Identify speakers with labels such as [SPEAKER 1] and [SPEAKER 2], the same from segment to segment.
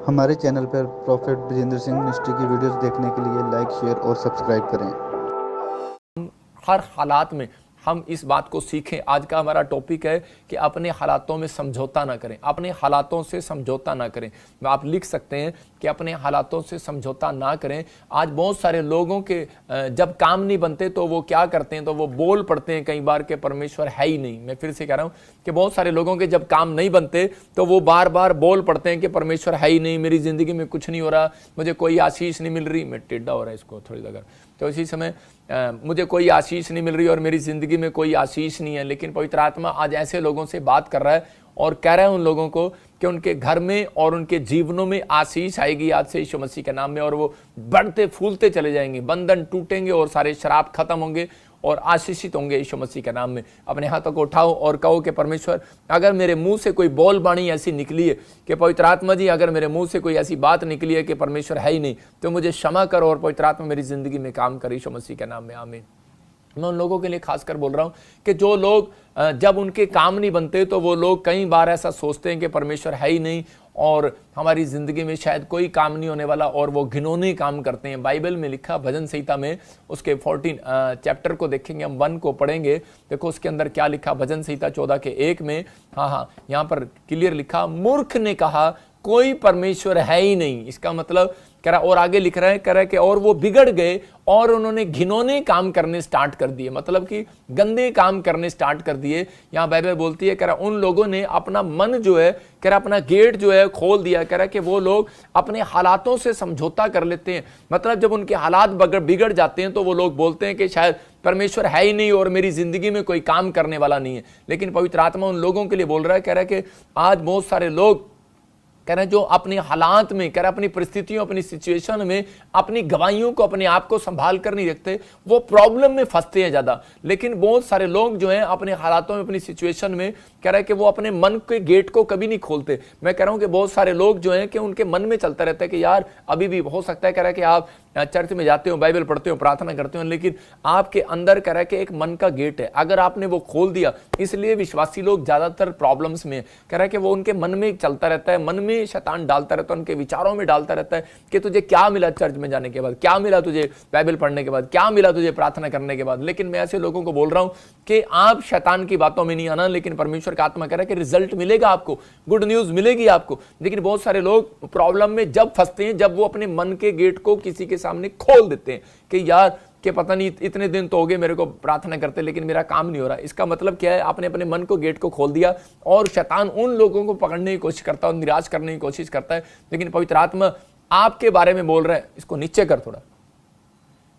[SPEAKER 1] हमारे चैनल पर prophet Brajendra Singh ministry की वीडियोस देखने के लिए लाइक, शेयर और सब्सक्राइब करें।
[SPEAKER 2] हर हालात में हम इस बात को सीखें। आज का हमारा टॉपिक है कि अपने हालातों में समझौता ना करें, अपने हालातों से समझौता ना करें। आप लिख सकते हैं कि अपने हालातों से समझौता ना करें। आज बहुत सारे लोगों के जब काम नहीं बनते तो वो क्या करते हैं, तो वो बोल पड़ते हैं कई बार कि परमेश्वर है ही नहीं। मैं फिर से कह रहा हूं कि बहुत सारे लोगों के जब काम नहीं बनते तो वो बार बार बोल पड़ते हैं कि परमेश्वर है ही नहीं, मेरी जिंदगी में कुछ नहीं हो रहा, मुझे कोई आशीष नहीं मिल रही। मैं टेढ़ा हो रहा है इसको थोड़ी देर, तो इसी समय मुझे कोई आशीष नहीं मिल रही और मेरी जिंदगी में कोई आशीष नहीं है। लेकिन पवित्र आत्मा आज ऐसे लोगों से बात कर रहा है और कह रहा है उन लोगों को कि उनके घर में और उनके जीवनों में आशीष आएगी आज से यीशु मसीह के नाम में, और वो बढ़ते फूलते चले जाएंगे, बंधन टूटेंगे और सारे शराब खत्म होंगे और आशीषित होंगे यीशु मसीह के नाम में। अपने हाथों को उठाओ और कहो कि परमेश्वर, अगर मेरे मुंह से कोई बोल बाणी ऐसी निकली है कि पवित्र आत्मा जी, अगर मेरे मुंह से कोई ऐसी बात निकली है कि परमेश्वर है ही नहीं, तो मुझे क्षमा करो और पवित्र आत्मा मेरी जिंदगी में काम करे यीशु मसीह के नाम में, आमीन। मैं उन लोगों के लिए खासकर बोल रहा हूं कि जो लोग जब उनके काम नहीं बनते तो वो लोग कई बार ऐसा सोचते हैं कि परमेश्वर है ही नहीं और हमारी जिंदगी में शायद कोई काम नहीं होने वाला, और वो घिनौने काम करते हैं। बाइबल में लिखा भजन संहिता में उसके 14 चैप्टर को देखेंगे, हम 1 को पढ़ेंगे। देखो उसके अंदर क्या लिखा, भजन संहिता 14 के 1 में। हाँ, यहाँ पर क्लियर लिखा, मूर्ख ने कहा कोई परमेश्वर है ही नहीं। इसका मतलब कह रहा, और आगे लिख रहा है, कह रहा है कि और वो बिगड़ गए और उन्होंने घिनौने काम करने स्टार्ट कर दिए, मतलब कि गंदे काम करने स्टार्ट कर दिए। यहाँ बाइबल बोलती है, कह रहा उन लोगों ने अपना मन जो है, कह रहा अपना गेट जो है खोल दिया। कह रहा कि वो लोग अपने हालातों से समझौता कर लेते हैं। मतलब जब उनके हालात बिगड़ जाते हैं तो वो लोग बोलते हैं कि शायद परमेश्वर है ही नहीं और मेरी जिंदगी में कोई काम करने वाला नहीं है। लेकिन पवित्र आत्मा उन लोगों के लिए बोल रहा है, कह रहा है कि आज बहुत सारे लोग कह रहे हैं जो अपने हालात में, कह रहे अपनी परिस्थितियों, अपनी सिचुएशन में अपनी गवाहियों को, अपने आप को संभाल कर नहीं रखते, वो प्रॉब्लम में फंसते हैं ज्यादा। लेकिन बहुत सारे लोग जो हैं अपने हालातों में, अपनी सिचुएशन में, कह रहे हैं कि वो अपने मन के गेट को कभी नहीं खोलते। मैं कह रहा हूं कि बहुत सारे लोग जो हैं कि उनके मन में चलता रहता है कि यार अभी भी हो सकता है, कह रहा है कि आप चर्च में जाते हो, बाइबल पढ़ते हो, प्रार्थना करते हो, लेकिन आपके अंदर कह रहा है कि एक मन का गेट है, अगर आपने वो खोल दिया। इसलिए विश्वासी लोग ज्यादातर प्रॉब्लम्स में, कह रहा है कि वो उनके मन में चलता रहता है, मन में शैतान डालता रहता है, उनके विचारों में डालता रहता है कि तुझे क्या मिला चर्च में जाने के बाद, क्या मिला तुझे बाइबल पढ़ने के बाद, क्या मिला तुझे प्रार्थना करने के बाद। लेकिन मैं ऐसे लोगों को बोल रहा हूं कि आप शैतान की बातों में नहीं आना, लेकिन परमेश्वर का आत्मा कह रहा है कि रिजल्ट मिलेगा आपको, गुड न्यूज मिलेगी आपको। लेकिन बहुत सारे लोग प्रॉब्लम में जब फंसते हैं, जब वो अपने मन के गेट को किसी के सामने खोल देते हैं कि यार कि पता नहीं इतने दिन तो हो गए मेरे को प्रार्थना करते लेकिन मेरा काम नहीं हो रहा। इसका मतलब क्या है, आपने अपने मन को गेट को खोल दिया और शैतान उन लोगों को पकड़ने की कोशिश करता है, निराश करने की कोशिश करता है। लेकिन पवित्र आत्मा आपके बारे में बोल रहा है, इसको नीचे कर थोड़ा।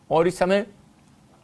[SPEAKER 2] और इस समय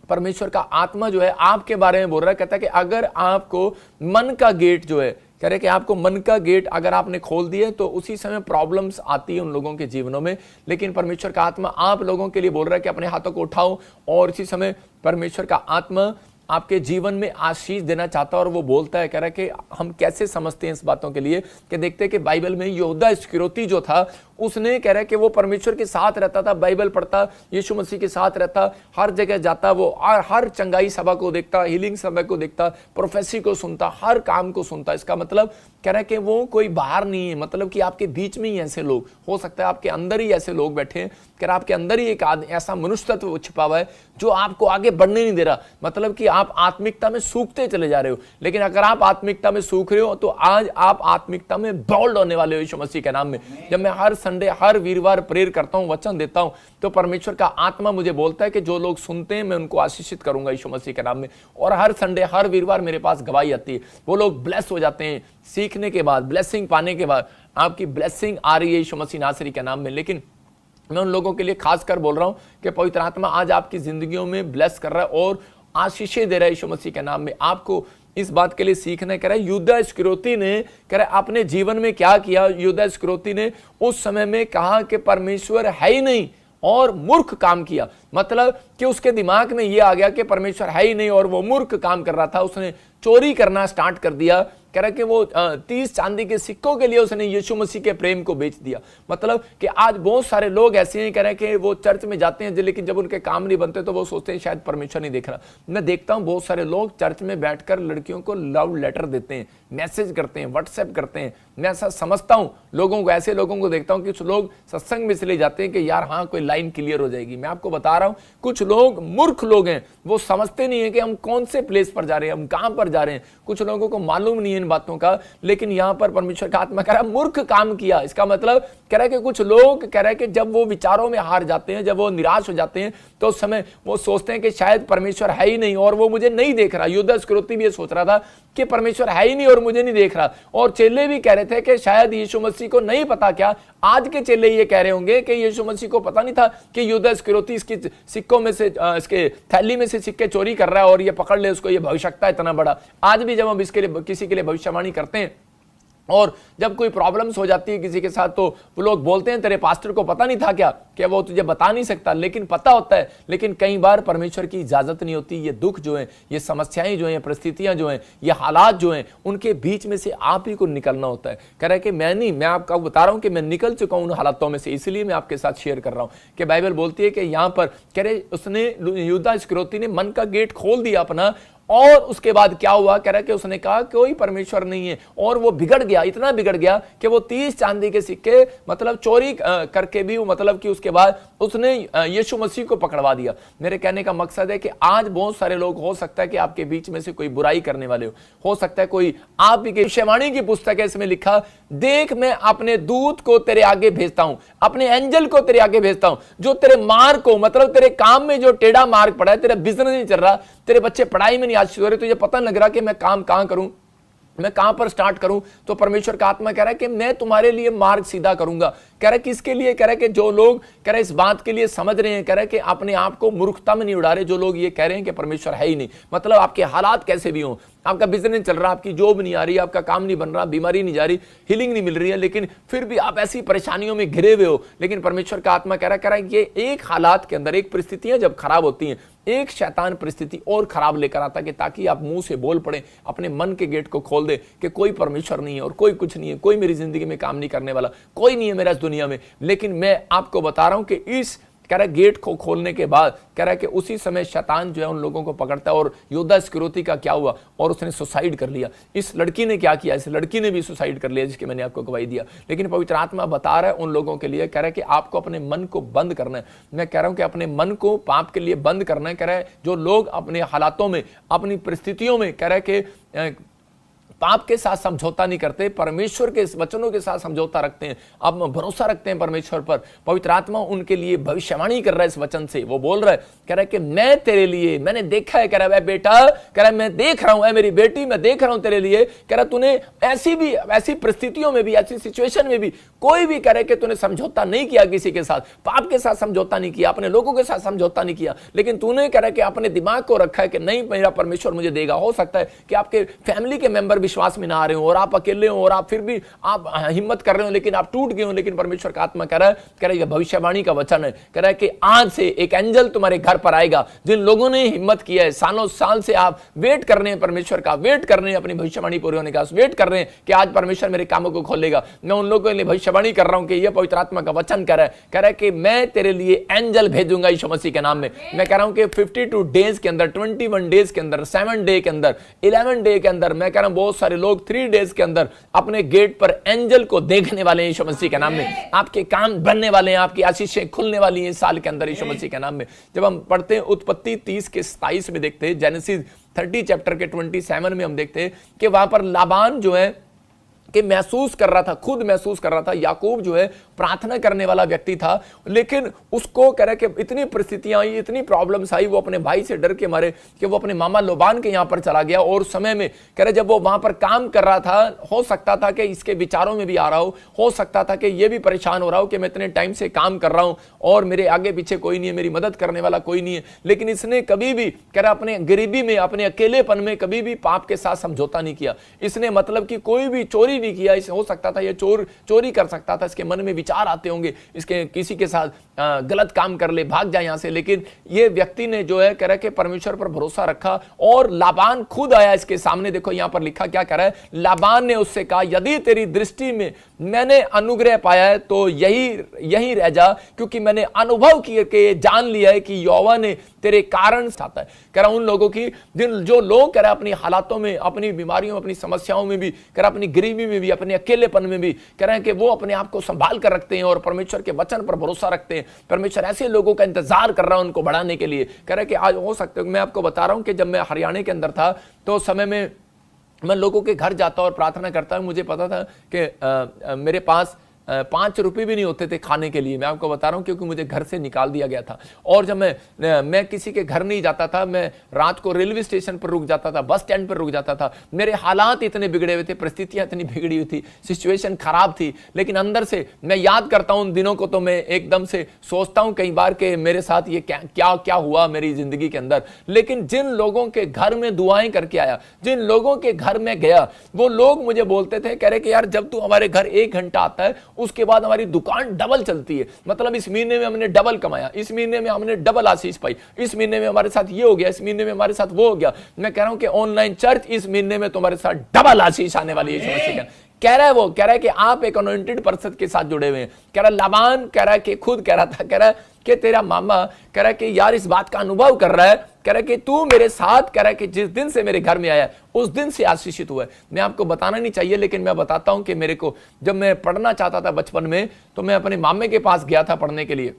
[SPEAKER 2] परमेश्वर का आत्मा जो है आपके बारे में बोल रहा है, कहता है कि अगर आपको मन का गेट जो है, कह रहे कि आपको मन का गेट अगर आपने खोल दिए तो उसी समय प्रॉब्लम्स आती है उन लोगों के जीवनों में। लेकिन परमेश्वर का आत्मा आप लोगों के लिए बोल रहा है कि अपने हाथों को उठाओ, और इसी समय परमेश्वर का आत्मा आपके जीवन में आशीष देना चाहता है। और वो बोलता है, कह रहा है कि हम कैसे समझते हैं इस बातों के लिए, कि देखते हैं कि बाइबल में यहूदा इस्करियोती जो था, उसने कह रहा है कि वो परमेश्वर के साथ रहता था, बाइबल पढ़ता, यीशु मसीह के साथ रहता, हर जगह जाता, वो हर चंगाई सभा को देखता, हीलिंग सभा को देखता, प्रोफेसी को सुनता, हर काम को सुनता। इसका मतलब कह रहा है कि वो कोई बाहर नहीं है, मतलब कि आपके बीच में ही ऐसे लोग, हो सकता है आपके अंदर ही ऐसे लोग बैठे हैं, कह रहा आपके अंदर ही एक ऐसा मनुष्य तत्व छिपा हुआ है जो आपको आगे बढ़ने नहीं दे रहा। मतलब कि आप आत्मिकता में सूखते चले जा रहे हो। लेकिन अगर आप आत्मिकता में सूख रहे हो तो आज आप आत्मिकता में बोल्ड होने वाले हो यीशु मसीह के नाम में। जब मैं हर संडे, हर वीरवार प्रेयर करता हूं, वचन देता हूं, तो परमेश्वर का आत्मा मुझे बोलता है कि जो लोग सुनते हैं मैं उनको आशीषित करूंगा यीशु मसीह के नाम में। और हर संडे, हर वीरवार मेरे पास गवाही आती है, वो लोग ब्लेस हो जाते हैं सीखने के बाद, ब्लेसिंग पाने के बाद। आपकी ब्लेसिंग आ रही है यीशु मसीह नासरी के नाम में। लेकिन मैं उन लोगों के लिए खासकर बोल रहा हूं कि पवित्र आत्मा आज आपकी जिंदगियों में ब्लेस कर रहा है और आशीषें दे रहा है यीशु मसीह के नाम में। आपको इस बात के लिए सीखना कह रहा है, यहूदा इस्करियोती ने कह रहा है अपने जीवन में क्या किया। यहूदा इस्करियोती ने उस समय में कहा कि परमेश्वर है ही नहीं और मूर्ख काम किया। मतलब कि उसके दिमाग में यह आ गया कि परमेश्वर है ही नहीं और वो मूर्ख काम कर रहा था। उसने चोरी करना स्टार्ट कर दिया। कह रहा कि वो 30 चांदी के सिक्कों के लिए उसने यीशु मसीह के प्रेम को बेच दिया। मतलब कि आज बहुत सारे लोग ऐसे हैं, कह रहे हैं कि वो चर्च में जाते हैं लेकिन जब उनके काम नहीं बनते तो वो सोचते हैं शायद परमेश्वर नहीं देख रहा। मैं देखता हूं बहुत सारे लोग चर्च में बैठकर लड़कियों को लव लेटर देते हैं, मैसेज करते हैं, व्हाट्सएप करते हैं, मैं ऐसा समझता हूं, लोगों को, ऐसे लोगों को देखता हूं कि कुछ लोग सत्संग में इसलिए जाते हैं कि यार हाँ कोई लाइन क्लियर हो जाएगी। मैं आपको बता रहा हूं, कुछ लोग मूर्ख लोग हैं, वो समझते नहीं है कि हम कौन से प्लेस पर जा रहे हैं, हम कहां पर जा रहे हैं। कुछ लोगों को मालूम नहीं है इन बातों का, लेकिन यहां पर परमेश्वर का आत्मा कह रहा है मूर्ख काम किया। इसका मतलब कह रहा है कि कुछ लोग कह रहे हैं कि जब वो विचारों में हार जाते हैं, जब वो निराश हो जाते हैं, तो उस समय वो सोचते हैं कि शायद परमेश्वर है ही नहीं और वो मुझे नहीं देख रहा। युदा इस्करियोती भी ये सोच रहा था कि परमेश्वर है ही नहीं और मुझे नहीं देख रहा। और चेले भी कह रहे थे कि शायद यीशु मसीह को नहीं पता। क्या आज के चेले ये कह रहे होंगे कि यीशु मसीह को पता नहीं था कि युदा इस्करियोती इसकी सिक्कों में से, इसके थैली में से सिक्के चोरी कर रहा है और ये पकड़ ले उसको, ये भविष्यवक्ता इतना बड़ा। आज भी जब हम इसके लिए किसी के लिए भविष्यवाणी करते हैं और जब कोई प्रॉब्लम्स हो जाती है किसी के साथ, तो वो लोग बोलते हैं तेरे पास्टर को पता नहीं था क्या, कि वो तुझे बता नहीं सकता। लेकिन पता होता है, लेकिन कई बार परमेश्वर की इजाजत नहीं होती। ये दुख जो है, ये समस्याएं जो हैं, परिस्थितियां जो हैं, ये हालात जो हैं, उनके बीच में से आप ही को निकलना होता है। कह रहा है कि मैं नहीं, मैं आपको बता रहा हूं कि मैं निकल चुका हूं उन हालातों में से, इसलिए मैं आपके साथ शेयर कर रहा हूं कि बाइबल बोलती है कि यहां पर कह रहे उसने, युदा इस्करियोती ने मन का गेट खोल दिया अपना, और उसके बाद क्या हुआ, कह रहा है कि उसने कहा कोई परमेश्वर नहीं है, और वो बिगड़ गया, इतना बिगड़ गया कि वो 30 चांदी के सिक्के मतलब चोरी करके भी, मतलब कि उसके बाद उसने यीशु मसीह को पकड़वा दिया। मेरे कहने का मकसद है कि आज बहुत सारे लोग, हो सकता है कि आपके बीच में से कोई बुराई करने वाले हो सकता है कोई आप ही के, भविष्यवाणी की पुस्तक है, इसमें लिखा, देख मैं अपने दूत को तेरे आगे भेजता हूं, अपने एंजल को तेरे आगे भेजता हूं, जो तेरे मार्ग को, मतलब तेरे काम में जो टेढ़ा मार्ग पड़ा है, तेरा बिजनेस नहीं चल रहा, तेरे बच्चे पढ़ाई में नहीं आज हो रहे, तुझे पता लग रहा कि मैं काम कहां करूं, मैं कहां पर स्टार्ट करूं, तो परमेश्वर का आत्मा कह रहा है कि मैं तुम्हारे लिए मार्ग सीधा करूंगा। कह रहा है किसके लिए, कह रहा है कि जो लोग कह रहे हैं इस बात के लिए समझ रहे हैं, कह रहा है कि अपने आप को मूर्खता में नहीं उड़ा रहे, जो लोग ये कह रहे हैं कि परमेश्वर है ही नहीं, मतलब आपके हालात कैसे भी हो, आपका बिजनेस नहीं चल रहा, आपकी जॉब नहीं आ रही, आपका काम नहीं बन रहा, बीमारी नहीं जा रही, हीलिंग नहीं मिल रही है, लेकिन फिर भी आप ऐसी परेशानियों में घिरे हुए हो, लेकिन परमेश्वर का आत्मा कह रहा है ये एक हालात के अंदर, एक परिस्थितियां जब खराब होती हैं, एक शैतान परिस्थिति और खराब लेकर आता कि ताकि आप मुंह से बोल पड़े, अपने मन के गेट को खोल दे कि कोई परमेश्वर नहीं है और कोई कुछ नहीं है, कोई मेरी जिंदगी में काम नहीं करने वाला, कोई नहीं है मेरा इस दुनिया में। लेकिन मैं आपको बता रहा हूं कि इस कह रहा है गेट को खोलने के बाद कह रहा है कि उसी समय शैतान जो है उन लोगों को पकड़ता है। और युदा इस्करियोती का क्या हुआ, और उसने सुसाइड कर लिया। इस लड़की ने क्या किया, इस लड़की ने भी सुसाइड कर लिया, जिसके मैंने आपको गवाही दिया। लेकिन पवित्र आत्मा बता रहा है उन लोगों के लिए, कह रहा है कि आपको अपने मन को बंद करना है। मैं कह रहा हूं कि अपने मन को पाप के लिए बंद करना है। कह रहा है जो लोग अपने हालातों में, अपनी परिस्थितियों में कह रहा है कि पाप के साथ समझौता नहीं करते, परमेश्वर के वचनों के साथ समझौता रखते हैं, आप भरोसा रखते हैं परमेश्वर पर। पवित्र आत्मा उनके लिए भविष्यवाणी कर रहा है इस वचन से। वो बोल रहा है, कह रहा है कि मैं तेरे लिए, मैंने देखा है, कह रहा है बेटा, कह रहा है मैं देख रहा हूं, मेरी बेटी मैं देख रहा हूं तेरे लिए। कह रहा तूने ऐसी परिस्थितियों में भी, ऐसी सिचुएशन में भी कोई भी कह रहे कि तूने समझौता नहीं किया किसी के साथ, पाप के साथ समझौता नहीं किया, अपने लोगों के साथ समझौता नहीं किया, लेकिन तूने कह रहा है कि अपने दिमाग को रखा है कि नहीं मेरा परमेश्वर मुझे देगा। हो सकता है कि आपके फैमिली के मेंबर विश्वास में ना आ रहे हो और आप अकेले हो और आप फिर भी आप हिम्मत कर रहे हो, लेकिन आप टूट गए हो। लेकिन परमेश्वर का आत्मा कह रहा है ये भविष्यवाणी का वचन है, कह रहा है कि आज से एक एंजल तुम्हारे घर पर आएगा। जिन लोगों ने हिम्मत किया है, सालों साल से आप वेट कर रहे हैं परमेश्वर का, वेट कर रहे हैं अपनी भविष्यवाणी पूरी होने का, वेट कर रहे हैं कि आज परमेश्वर मेरे कामों को खोलेगा, मैं उन लोगों के लिए भविष्यवाणी कर रहा हूं कि यह पवित्र आत्मा का वचन कह रहा है कि मैं तेरे लिए एंजल भेजूंगा यीशु मसीह के नाम में। मैं कह रहा हूं कि 52 डेज के अंदर, 21 डेज के अंदर, 7 डे के अंदर, 11 डे के अंदर, मैं कह रहा हूं बहुत सारे लोग 3 डेज के अंदर अपने गेट पर एंजल को देखने वाले हैं यीशु मसीह के नाम में। आपके काम बनने वाले हैं, आपकी आशीषें खुलने वाली हैं इस साल के अंदर यीशु मसीह के नाम में। जब हम पढ़ते हैं उत्पत्ति 30 के 27 में देखते हैं, जेनेसिस 30 चैप्टर के 27 में हम देखते हैं कि वहां पर लाबान जो है कि महसूस कर रहा था, खुद महसूस कर रहा था, याकूब जो है प्रार्थना करने वाला व्यक्ति था, लेकिन उसको कह रहा कि इतनी परिस्थितियां आई, इतनी प्रॉब्लम्स आई, वो अपने भाई से डर के मारे कि वो अपने मामा लोबान के यहां पर चला गया। और समय में कह रहे जब वो वहां पर काम कर रहा था, हो सकता था कि इसके विचारों में भी आ रहा हो सकता था कि ये भी परेशान हो रहा हो कि मैं इतने टाइम से काम कर रहा हूं और मेरे आगे पीछे कोई नहीं है, मेरी मदद करने वाला कोई नहीं है। लेकिन इसने कभी भी कह रहा अपने गरीबी में, अपने अकेलेपन में कभी भी पाप के साथ समझौता नहीं किया। इसने मतलब कि कोई भी चोरी नहीं किया। इसे हो सकता था ये चोरी कर सकता था, इसके मन में विचार आते होंगे, इसके किसी के साथ गलत काम कर ले, भाग जाए यहां से। लेकिन ये व्यक्ति ने जो है कह रहा है कि परमेश्वर पर भरोसा रखा और लाबान खुद आया इसके सामने। देखो यहां पर लिखा क्या कर रहा है, लाबान ने उससे कहा यदि तेरी दृष्टि में मैंने अनुग्रह पाया है तो यही रह जा, क्योंकि मैंने अनुभव करके जान लिया है कि यहोवा ने तेरे कारण चाहता है। कह रहा उन लोगों की जो लोग कह रहा अपनी हालातों में, अपनी बीमारियों में, अपनी समस्याओं में भी, कह रहा अपनी गरीबी में भी, अपने अकेलेपन में भी कह रहे हैं कि वो अपने आप को संभाल कर रखते हैं और परमेश्वर के वचन पर भरोसा रखते हैं। परमेश्वर ऐसे लोगों का इंतजार कर रहा है उनको बढ़ाने के लिए। कह रहे हैं कि आज हो सकता है, मैं आपको बता रहा हूं कि जब मैं हरियाणा के अंदर था तो समय में मैं लोगों के घर जाता और प्रार्थना करता, मुझे पता था कि मेरे पास 5 रुपए भी नहीं होते थे खाने के लिए। मैं आपको बता रहा हूं क्योंकि मुझे घर से निकाल दिया गया था। और जब मैं किसी के घर नहीं जाता था, मैं रात को रेलवे स्टेशन पर रुक जाता था, बस स्टैंड पर रुक जाता था। मेरे हालात इतने बिगड़े हुए थे, परिस्थितियां इतनी बिगड़ी हुई थी, सिचुएशन खराब थी, लेकिन अंदर से मैं याद करता हूं उन दिनों को, तो मैं एकदम से सोचता हूं कई बार कि मेरे साथ ये क्या क्या हुआ मेरी जिंदगी के अंदर। लेकिन जिन लोगों के घर में दुआएं करके आया, जिन लोगों के घर में गया, वो लोग मुझे बोलते थे, कह रहे कि यार जब तू हमारे घर 1 घंटा आता है उसके बाद हमारी दुकान डबल चलती है। मतलब इस महीने में हमने डबल कमाया, इस महीने में हमने डबल आशीष पाई, इस महीने में हमारे साथ ये हो गया, इस महीने में हमारे साथ वो हो गया। मैं कह रहा हूं कि ऑनलाइन चर्च इस महीने में तुम्हारे साथ डबल आशीष आने वाली है। यीशु मसीह कह रहा है, वो कह रहा है कि आप एक अनॉइंटेड पर्सन के साथ जुड़े हुए हैं। कह रहा लाबान कह रहा है कि खुद कह रहा था, कह रहा है कि तेरा मामा कह रहा है कि यार इस बात का अनुभव कर रहा है, कह रहा है कि तू मेरे साथ, कह रहा है कि जिस दिन से मेरे घर में आया उस दिन से आशीषित हुआ है। मैं आपको बताना नहीं चाहिए लेकिन मैं बताता हूं कि मेरे को जब मैं पढ़ना चाहता था बचपन में, तो मैं अपने मामे के पास गया था पढ़ने के लिए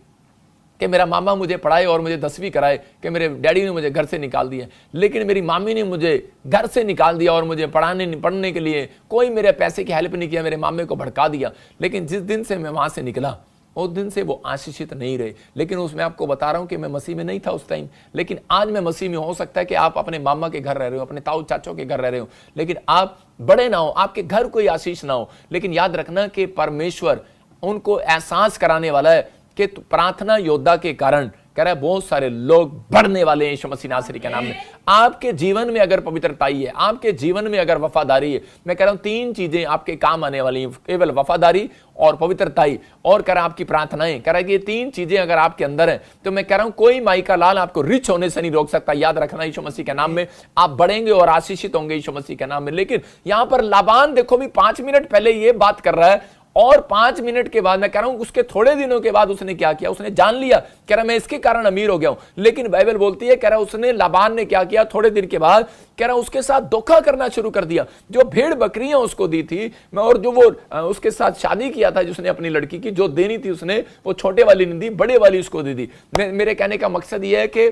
[SPEAKER 2] कि मेरा मामा मुझे पढ़ाए और मुझे 10वीं कराए, कि मेरे डैडी ने मुझे घर से निकाल दिया। लेकिन मेरी मामी ने मुझे घर से निकाल दिया और मुझे पढ़ने के लिए कोई मेरे पैसे की हेल्प नहीं किया, मेरे मामे को भड़का दिया। लेकिन जिस दिन से मैं वहां से निकला उस दिन से वो आशीषित नहीं रहे। लेकिन उसमें आपको बता रहा हूं कि मैं मसीह में नहीं था उस टाइम, लेकिन आज मैं मसीह में। हो सकता है कि आप अपने मामा के घर रह रहे हो, अपने ताऊ चाचों के घर रह रहे हो, लेकिन आप बड़े ना हो, आपके घर कोई आशीष ना हो, लेकिन याद रखना कि परमेश्वर उनको एहसास कराने वाला है कि प्रार्थना योद्धा के कारण कह रहा है बहुत सारे लोग बढ़ने वाले हैं यीशु मसीह नासरी के नाम में। आपके जीवन में अगर पवित्रताई है, आपके जीवन में अगर वफादारी है, मैं कह रहा हूं 3 चीजें आपके काम आने वाली हैं, केवल वफादारी और पवित्रताई और कह रहा आपकी प्रार्थनाएं। कह रहा है कि ये 3 चीजें अगर आपके अंदर है तो मैं कह रहा हूं कोई माई का लाल आपको रिच होने से नहीं रोक सकता। याद रखना यीशु मसीह के नाम में आप बढ़ेंगे और आशीषित होंगे यीशु मसीह के नाम में। लेकिन यहां पर लाबान देखो भी 5 मिनट पहले ये बात कर रहा है और 5 मिनट के बाद, मैं कह रहा हूं उसके थोड़े दिनों के बाद उसने क्या किया, उसने जान लिया, कह रहा मैं इसके कारण अमीर हो गया हूं। लेकिन बाइबल बोलती है, कह रहा उसने लाबान ने क्या किया, थोड़े दिन के बाद कह रहा उसके साथ धोखा करना शुरू कर दिया। जो भेड़ बकरियां उसको दी थी और जो वो उसके साथ शादी किया था जिसने अपनी लड़की की, जो देनी थी उसने वो छोटे वाली नहीं दी, बड़े वाली उसको दे दी। मेरे कहने का मकसद ये है कि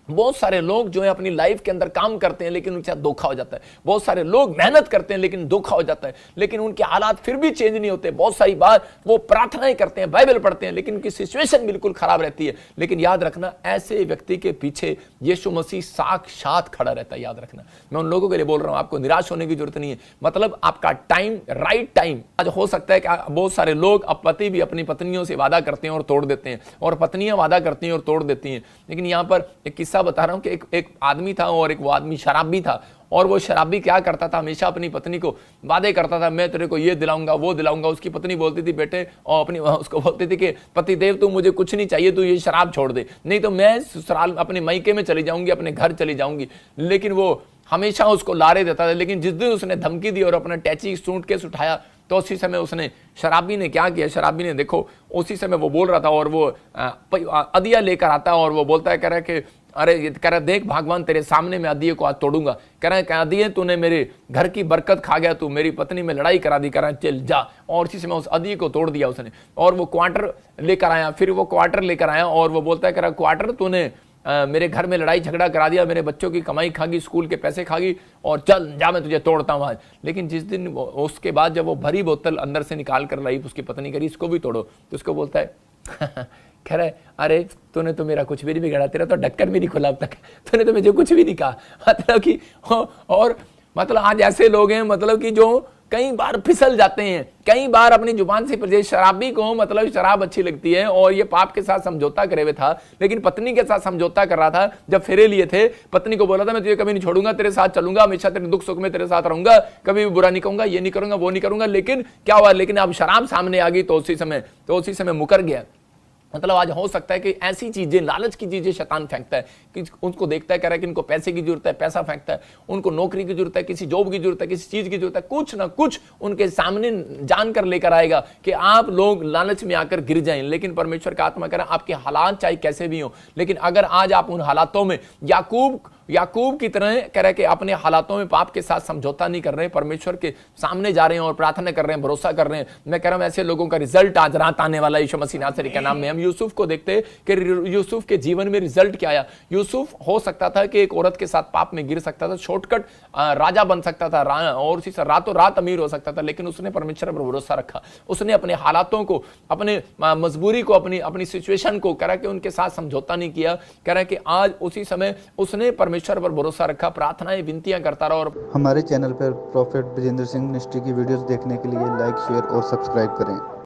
[SPEAKER 2] बहुत सारे लोग जो है अपनी लाइफ के अंदर काम करते हैं लेकिन उनके साथ धोखा हो जाता है। बहुत सारे लोग मेहनत करते हैं लेकिन धोखा हो जाता है, लेकिन उनके हालात फिर भी चेंज नहीं होते। बहुत सारी बार वो प्रार्थनाएं करते हैं, बाइबल पढ़ते हैं, लेकिन उनकी सिचुएशन बिल्कुल खराब रहती है। लेकिन याद रखना ऐसे व्यक्ति के पीछे यीशु मसीह साक्षात खड़ा रहता है। याद रखना, मैं उन लोगों के लिए बोल रहा हूं, आपको निराश होने की जरूरत नहीं है। मतलब आपका टाइम, राइट टाइम। आज हो सकता है कि बहुत सारे लोग, अब पति भी अपनी पत्नियों से वादा करते हैं और तोड़ देते हैं, और पत्नियां वादा करती हैं और तोड़ देती हैं। लेकिन यहां पर एक बता रहा हूं कि एक आदमी था और एक वो आदमी शराबी था, और वो शराबी क्या करता था, हमेशा अपनी पत्नी को वादे करता था, मैं तेरे को ये दिलाऊंगा वो दिलाऊंगा। उसकी पत्नी बोलती थी बेटे, और अपनी उसको बोलती थी कि पति देव तू मुझे कुछ नहीं चाहिए, तू ये शराब छोड़ दे, नहीं तो मैं ससुराल अपने मायके में चली जाऊंगी, अपने घर चली जाऊंगी। लेकिन वो हमेशा उसको लारे देता था। लेकिन जिस दिन उसने धमकी दी और अपना टैची सूटकेस उठाया तो उसी समय उसने, शराबी ने क्या किया, शराबी ने देखो उसी समय वो बोल रहा था, और वो अदिया लेकर आता है और वो बोलता है, कह रहा है कि अरे, कह रहा देख भगवान तेरे सामने मैं अदिये को आज तोड़ूंगा। कह रहा है अदिये तूने मेरे घर की बरकत खा गया, तू मेरी पत्नी में लड़ाई करा दी, कह रहा चल जा। और इसी समय उस अदिये को तोड़ दिया उसने, और वो क्वार्टर लेकर आया। फिर वो क्वार्टर लेकर आया और वो बोलता है, कह रहा क्वार्टर तूने मेरे घर में लड़ाई झगड़ा करा दिया, मेरे बच्चों की कमाई खागी, स्कूल के पैसे खागी, और चल जा मैं तुझे तोड़ता हूं आज। लेकिन जिस दिन उसके बाद जब वो भरी बोतल अंदर से निकाल कर लाई, उसकी पत्नी करी इसको भी तोड़ो, तो उसको बोलता है कह रहा है अरे तूने तो मेरा कुछ भी नहीं बिगाड़ा, तेरा तो ढक्कन भी नहीं खुला अब तक, तूने तो मुझे कुछ भी नहीं कहा। मतलब कि और मतलब आज ऐसे लोग हैं, मतलब कि जो कई बार फिसल जाते हैं, कई बार अपनी जुबान से, शराबी को मतलब शराब अच्छी लगती है और ये पाप के साथ समझौता करे हुए था, लेकिन पत्नी के साथ समझौता कर रहा था। जब फेरे लिए थे, पत्नी को बोला था मैं तुझे कभी नहीं छोड़ूंगा, तेरे साथ चलूंगा, हमेशा तेरे दुख सुख में तेरे साथ रहूंगा, कभी भी बुरा नहीं कहूंगा, ये नहीं करूंगा वो नहीं करूंगा। लेकिन क्या हुआ, लेकिन अब शराब सामने आ गई तो उसी समय मुकर गया। मतलब आज हो सकता है कि ऐसी चीजें, लालच की चीजें शैतान फेंकता है कि उनको देखता है, कह रहा है कि इनको पैसे की जरूरत है, पैसा फेंकता है, उनको नौकरी की जरूरत है, किसी जॉब की जरूरत है, किसी चीज की जरूरत है, कुछ ना कुछ उनके सामने जानकर लेकर आएगा कि आप लोग लालच में आकर गिर जाएं। लेकिन परमेश्वर का आत्मा कह रहा है आपके हालात चाहे कैसे भी हो, लेकिन अगर आज आप उन हालातों में याकूब याकूब की तरह कह रहे कि अपने हालातों में पाप के साथ समझौता नहीं कर रहे, परमेश्वर के सामने जा रहे हैं और प्रार्थना कर रहे हैं, भरोसा कर रहे हैं। मैं कह रहा हूं ऐसे लोगों का रिजल्ट आज रात आने वाला यीशु मसीह नासरी के नाम में। हम यूसुफ को देखते हैं कि यूसुफ के जीवन में रिजल्ट क्या आया। यूसुफ हो सकता था कि एक औरत के साथ पाप में गिर सकता था, शॉर्टकट राजा बन सकता था और उसी से रातों रात अमीर हो सकता था, लेकिन उसने परमेश्वर पर भरोसा रखा। उसने अपने हालातों को, अपने मजबूरी को, अपनी सिचुएशन को कह रहा कि उनके साथ समझौता नहीं किया। कह रहा कि आज उसी समय उसने परमेश्वर पर भरोसा रखा, प्रार्थनाएं विनतियां करता रहा। और
[SPEAKER 1] हमारे चैनल पर प्रॉफेट बजेंद्र सिंह मिनिस्ट्री की वीडियोस देखने के लिए लाइक शेयर और सब्सक्राइब करें।